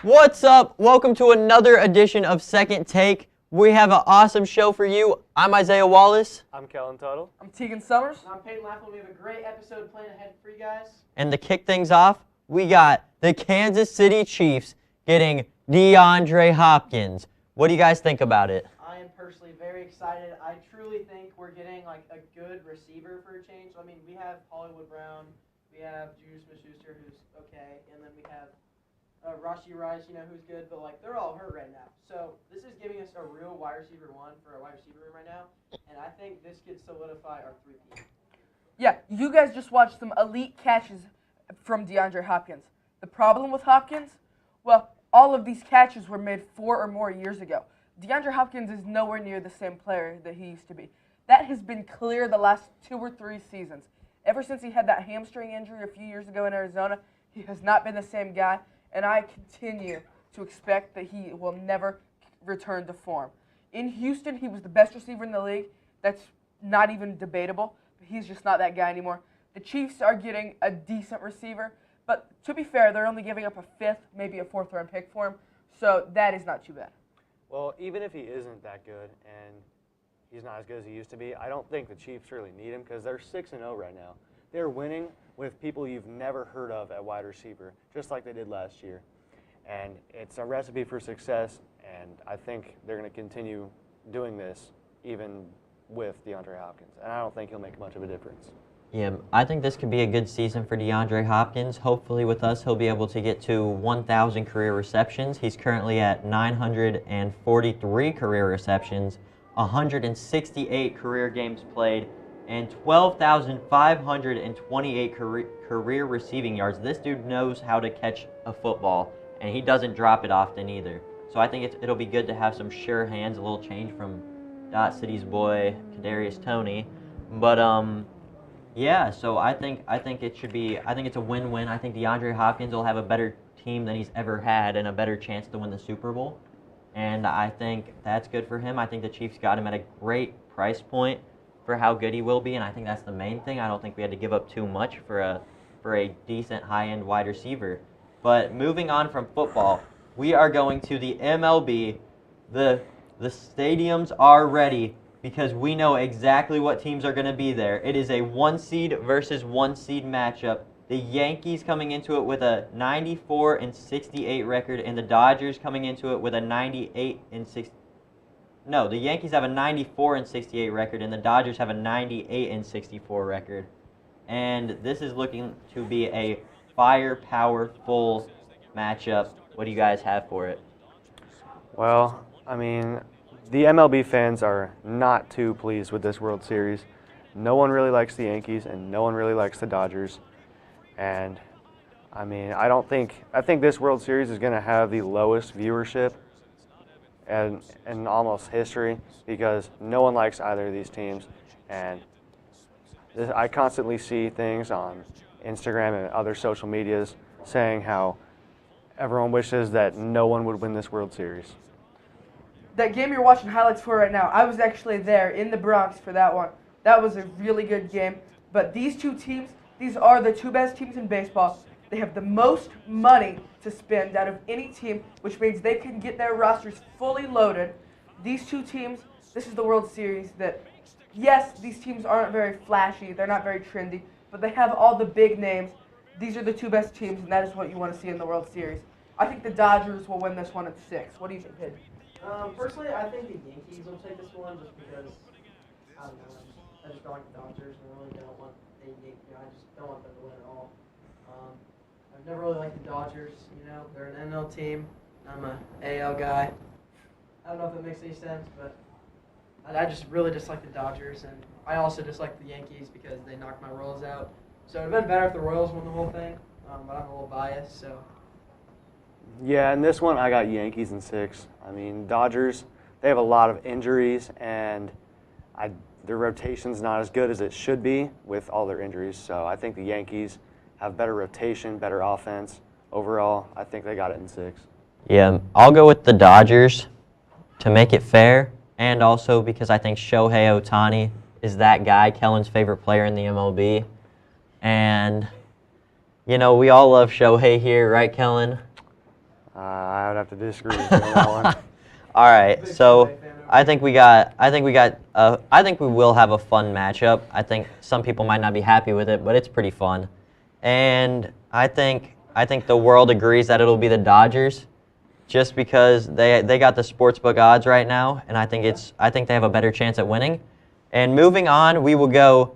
What's up? Welcome to another edition of Second Take. We have an awesome show for you. I'm Isaiah Wallace. I'm Kellen Tuttle. I'm Tegan Summers. And I'm Peyton Laffel. We have a great episode planned ahead for you guys. And to kick things off, we got the Kansas City Chiefs getting DeAndre Hopkins. What do you guys think about it? I am personally very excited. I truly think we're getting like a good receiver for a change. I mean, we have Hollywood Brown, we have Juju Smith-Schuster, who's okay, and then we have Rashee Rice, who's good, but like they're all hurt right now. So this is giving us a real wide receiver one for our wide receiver room right now, and I think this could solidify our 3P. Yeah, you guys just watched some elite catches from DeAndre Hopkins. The problem with Hopkins? Well, all of these catches were made 4 or more years ago. DeAndre Hopkins is nowhere near the same player that he used to be. That has been clear the last 2 or 3 seasons. Ever since he had that hamstring injury a few years ago in Arizona, he has not been the same guy, and I continue to expect that he will never return to form. In Houston, he was the best receiver in the league. That's not even debatable. He's just not that guy anymore. The Chiefs are getting a decent receiver, but to be fair, they're only giving up a 5th, maybe a 4th-round pick for him, so that is not too bad. Well, even if he isn't that good and he's not as good as he used to be, I don't think the Chiefs really need him because they're 6-0 right now. They're winning with people you've never heard of at wide receiver, just like they did last year. And it's a recipe for success, and I think they're going to continue doing this even with DeAndre Hopkins. And I don't think he'll make much of a difference. Yeah, I think this could be a good season for DeAndre Hopkins. Hopefully with us, he'll be able to get to 1,000 career receptions. He's currently at 943 career receptions, 168 career games played, and 12,528 career receiving yards. This dude knows how to catch a football, and he doesn't drop it often either. So I think it'll be good to have some sure hands, a little change from Dot City's boy, Kadarius Toney. But, yeah, so I think it's a win-win. I think DeAndre Hopkins will have a better team than he's ever had and a better chance to win the Super Bowl. And I think that's good for him. I think the Chiefs got him at a great price point for how good he will be, and I think that's the main thing. I don't think we had to give up too much for a decent high-end wide receiver. But moving on from football, we are going to the MLB. The stadiums are ready because we know exactly what teams are going to be there. It is a 1-seed versus 1-seed matchup. The Yankees coming into it with a 94-68 record, and the Dodgers coming into it with a 98-60. No, the Yankees have a 94-68 record, and the Dodgers have a 98-64 record. And this is looking to be a firepower-full matchup. What do you guys have for it? Well, I mean, the MLB fans are not too pleased with this World Series. No one really likes the Yankees, and no one really likes the Dodgers. And, I mean, I think this World Series is going to have the lowest viewership in almost history because no one likes either of these teams. And I constantly see things on Instagram and other social medias saying how everyone wishes that no one would win this World Series. That game you're watching highlights for right now, I was actually there in the Bronx for that one. That was a really good game. But these two teams, these are the 2 best teams in baseball. They have the most money to spend out of any team, which means they can get their rosters fully loaded. These 2 teams, this is the World Series that, yes, these teams aren't very flashy, they're not very trendy, but they have all the big names. These are the 2 best teams, and that is what you want to see in the World Series. I think the Dodgers will win this one at 6. What do you think, Pidge? Personally, I think the Yankees will take this one just because, I don't know, I just don't like the Dodgers, and I really don't want I just don't want them to win at all. I've never really liked the Dodgers, they're an NL team. I'm a AL guy. I don't know if it makes any sense, but I just really dislike the Dodgers, and I also dislike the Yankees because they knocked my Royals out. So it would have been better if the Royals won the whole thing, but I'm a little biased, so. Yeah, in this one, I got Yankees in 6. I mean, Dodgers, they have a lot of injuries, and their rotation's not as good as it should be with all their injuries. So I think the Yankees have better rotation, better offense. Overall, I think they got it in 6. Yeah, I'll go with the Dodgers to make it fair, and also because I think Shohei Ohtani is that guy, Kellen's favorite player in the MLB. And, you know, we all love Shohei here, right, Kellen? I would have to disagree with you on that one. All right, so I think we will have a fun matchup. I think some people might not be happy with it, but it's pretty fun. And I think the world agrees that it'll be the Dodgers, just because they got the sportsbook odds right now, and I think they have a better chance at winning. And moving on, we will go.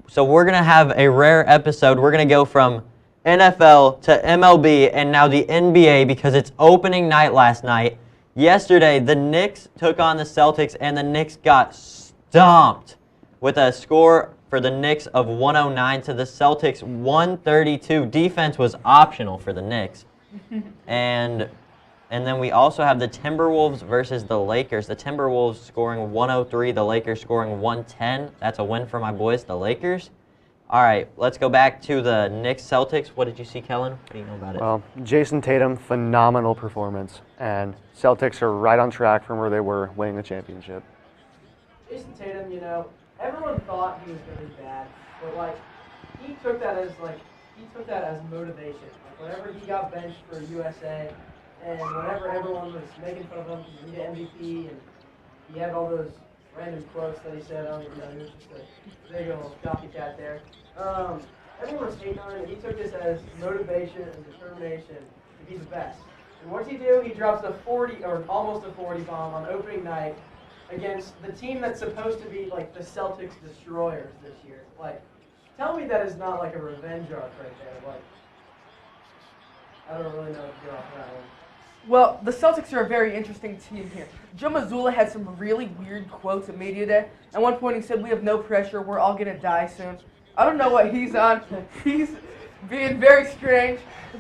So we're gonna have a rare episode. We're gonna go from NFL to MLB and now the NBA because it's opening night last night. Yesterday, the Knicks took on the Celtics, and the Knicks got stomped with a score for the Knicks of 109 to the Celtics 132. Defense was optional for the Knicks. And then we also have the Timberwolves versus the Lakers. The Timberwolves scoring 103, the Lakers scoring 110. That's a win for my boys, the Lakers. All right, let's go back to the Knicks-Celtics. What did you see, Kellen? What do you know about it? Well, Jason Tatum, phenomenal performance, and Celtics are right on track from where they were winning the championship. Jason Tatum, everyone thought he was going to be bad, but he took that as motivation. Like whenever he got benched for USA, and whenever everyone was making fun of him because he needed MVP, and he had all those random quotes that he said, he was just a big old copycat there. Everyone was hating on him, and he took this as motivation and determination to be the best. And what's he do? He drops a 40 or almost a 40 bomb on opening night against the team that's supposed to be like the Celtics destroyers this year. Tell me that is not like a revenge arc right there. I don't really know what to go off that one. Well, the Celtics are a very interesting team here. Joe Mazzulla had some really weird quotes at Media Day. At one point he said, "We have no pressure, we're all going to die soon." I don't know what he's on. He's being very strange.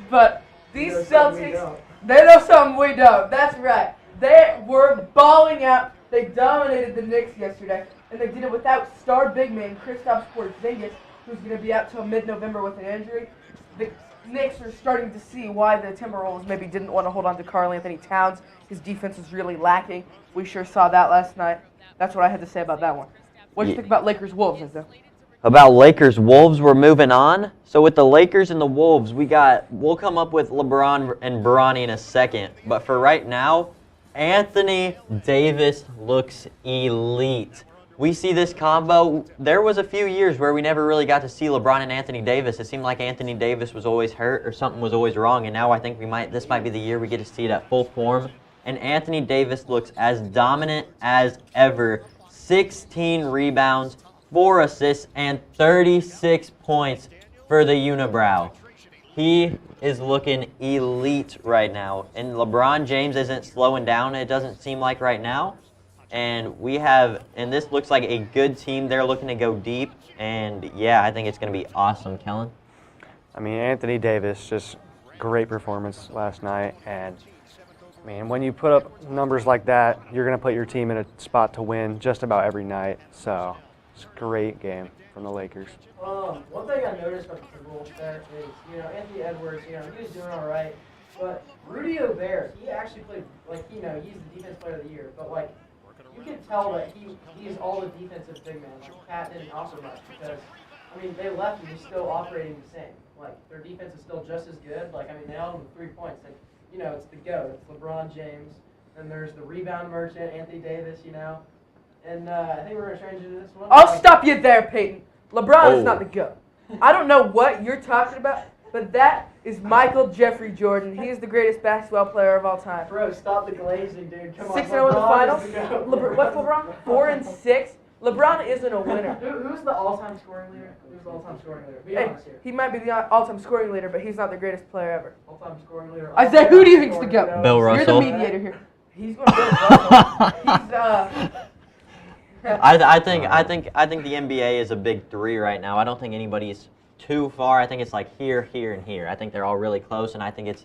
But these Celtics, they know something we don't. That's right. They were balling out. They dominated the Knicks yesterday. And they did it without star big man Kristaps Porzingis, who's going to be out till mid-November with an injury. The Knicks are starting to see why the Timberwolves maybe didn't want to hold on to Karl Anthony Towns. His defense was really lacking. We sure saw that last night. That's what I had to say about that one. What do you think about Lakers-Wolves, Izzo? About Lakers-Wolves, we're moving on. So with the Lakers and the Wolves, we'll come up with LeBron and Bronny in a second. But for right now, Anthony Davis looks elite. We see this combo. There was a few years where we never really got to see LeBron and Anthony Davis. It seemed like Anthony Davis was always hurt or something was always wrong, and now I think this might be the year we get to see it at full form. And Anthony Davis looks as dominant as ever. 16 rebounds, 4 assists, and 36 points for the unibrow. He is looking elite right now. And LeBron James isn't slowing down, it doesn't seem like right now. And this looks like a good team. They're looking to go deep. And yeah, I think it's going to be awesome, Kellen. I mean, Anthony Davis, just great performance last night. And I mean, when you put up numbers like that, you're going to put your team in a spot to win just about every night. So it's a great game from the Lakers. One thing I noticed about the Timberwolves there is, Anthony Edwards, he was doing all right. But Rudy Gobert, he actually played, he's the defense player of the year. But, you can tell that he is all the defensive big man. Cat didn't offer much because, they left and he's still operating the same. Their defense is still just as good. They held him with 3 points. And, it's the GOAT. It's LeBron James. And there's the rebound merchant, Anthony Davis, And I think we're going to change into this one. I'll stop you there, Peyton. LeBron is not the GOAT. I don't know what you're talking about, but that is Michael Jeffrey Jordan. He is the greatest basketball player of all time. Bro, stop the glazing, dude. Come on. 6-0 in the finals. What's LeBron? 4-6. LeBron isn't a winner. Who's the all-time scoring leader? Who's the all-time scoring leader? Be honest here. He might be the all-time scoring leader, but he's not the greatest player ever. All-time scoring leader. Isaiah, who do you think's the GOAT? Bill Russell. You're the mediator here. He's going to Bill Russell. I think the NBA is a big three right now. I don't think anybody's too far. I think it's here, here, and here. I think they're all really close, and I think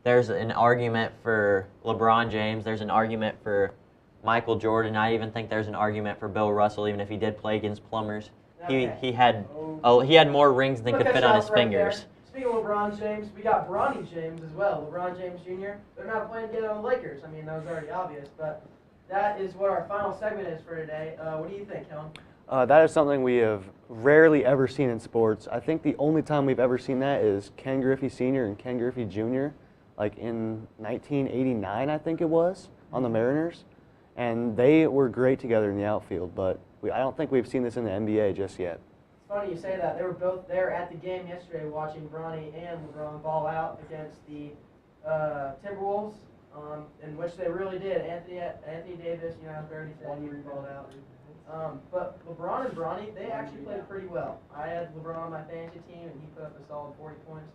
there's an argument for LeBron James. There's an argument for Michael Jordan. I even think there's an argument for Bill Russell, even if he did play against plumbers. Okay. He had more rings than could fit on his fingers. Speaking of LeBron James, we got Bronny James as well. LeBron James Jr. They're not playing together on the Lakers. That was already obvious, but that is what our final segment is for today. What do you think, Kellen? That is something we have rarely ever seen in sports. I think the only time we've ever seen that is Ken Griffey Sr. and Ken Griffey Jr. like in 1989, I think it was, on the Mariners. And they were great together in the outfield, but I don't think we've seen this in the NBA just yet. It's funny you say that. They were both there at the game yesterday watching Bronny and LeBron ball out against the Timberwolves, in which they really did. Anthony Davis, as Brady said, he balled out. But LeBron and Bronny, they actually played pretty well. I had LeBron on my fantasy team, and he put up a solid 40 points.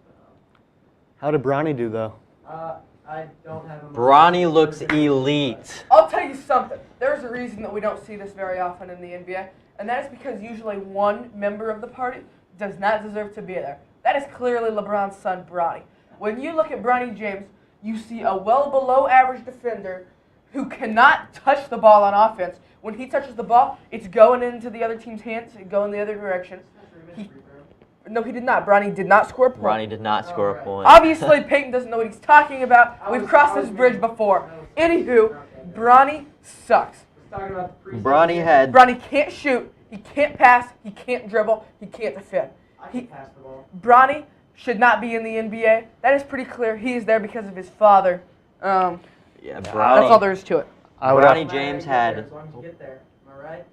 How did Bronny do, though? I don't have him. Bronny looks elite. I'll tell you something. There's a reason that we don't see this very often in the NBA, and that is because usually one member of the party does not deserve to be there. That is clearly LeBron's son, Bronny. When you look at Bronny James, you see a well below average defender who cannot touch the ball on offense. When he touches the ball, it's going into the other team's hands, going the other direction. No, he did not. Bronny did not score a point. Bronny did not score a point. Obviously, Peyton doesn't know what he's talking about. We've crossed this bridge before. Anywho, Bronny sucks. Bronny can't shoot. He can't pass. He can't dribble. He can't defend. Bronny should not be in the NBA. That is pretty clear. He is there because of his father. Yeah, That's all there is to it. Bronny James had. As long as you get there. Am I right?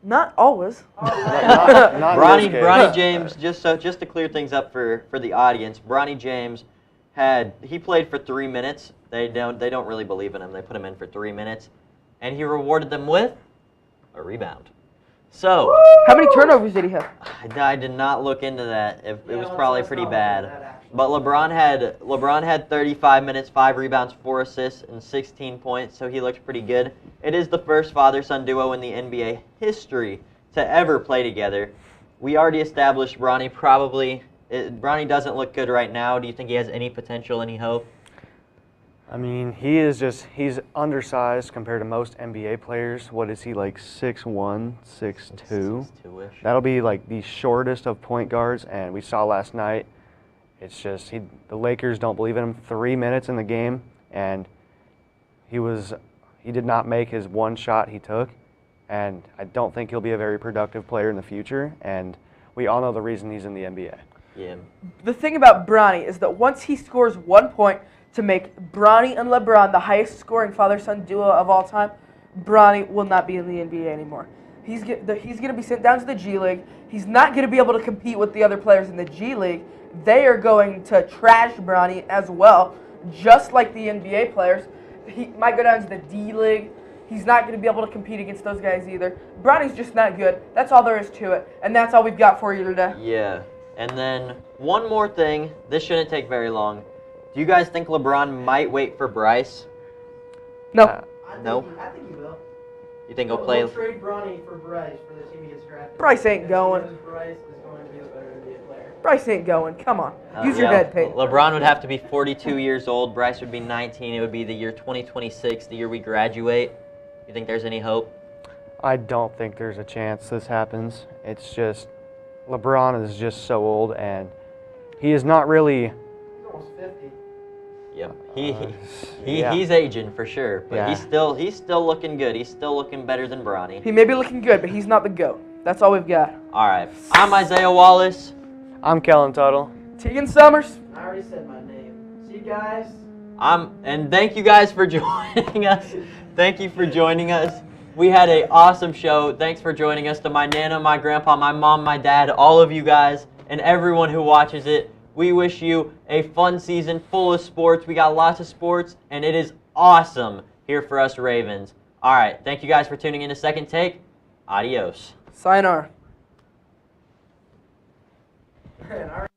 Not always. Not Bronny James, just to clear things up for the audience, Bronny James he played for 3 minutes. They don't really believe in him. They put him in for 3 minutes, and he rewarded them with a rebound. So how many turnovers did he have? I did not look into that. It was probably pretty bad. But LeBron had 35 minutes, 5 rebounds, 4 assists, and 16 points, so he looked pretty good. It is the first father-son duo in the NBA history to ever play together. We already established Bronny Bronny doesn't look good right now. Do you think he has any potential, any hope? I mean, he's undersized compared to most NBA players. What is he, like 6'1", 6'2"? 6'2"-ish. That'll be like the shortest of point guards, and we saw last night, it's just the Lakers don't believe in him. 3 minutes in the game, and he did not make his one shot he took, and I don't think he'll be a very productive player in the future, and we all know the reason he's in the NBA. Yeah. The thing about Bronny is that once he scores 1 point to make Bronny and LeBron the highest scoring father-son duo of all time, Bronny will not be in the NBA anymore. He's going to be sent down to the G League. He's not going to be able to compete with the other players in the G League. They are going to trash Bronny as well, just like the NBA players. He might go down to the D League. He's not going to be able to compete against those guys either. Bronny's just not good. That's all there is to it, and that's all we've got for you today. Yeah. And then one more thing. This shouldn't take very long. Do you guys think LeBron might wait for Bryce? No. No? I think he will. You think he'll play? He'll trade Bronny for Bryce for the team he gets drafted. Bryce ain't going. Bryce is going to be the better NBA player. Bryce ain't going. Come on. Use your head, Peyton. LeBron would have to be 42 years old. Bryce would be 19. It would be the year 2026, the year we graduate. You think there's any hope? I don't think there's a chance this happens. It's just LeBron is just so old, and he is not really. He's almost 50. Yep. Yeah. He's aging for sure, but Yeah. he's still looking good. He's still looking better than Bronny. He may be looking good, but he's not the GOAT. That's all we've got. All right. I'm Isaiah Wallace. I'm Kellen Tuttle. Tegan Summers. I already said my name. See you guys. And thank you guys for joining us. Thank you for joining us. We had an awesome show. Thanks for joining us. To my Nana, my grandpa, my mom, my dad, all of you guys, and everyone who watches it. We wish you a fun season full of sports. We got lots of sports, and it is awesome here for us Ravens. All right. Thank you guys for tuning in to Second Take. Adios. Sayonara. Man, I already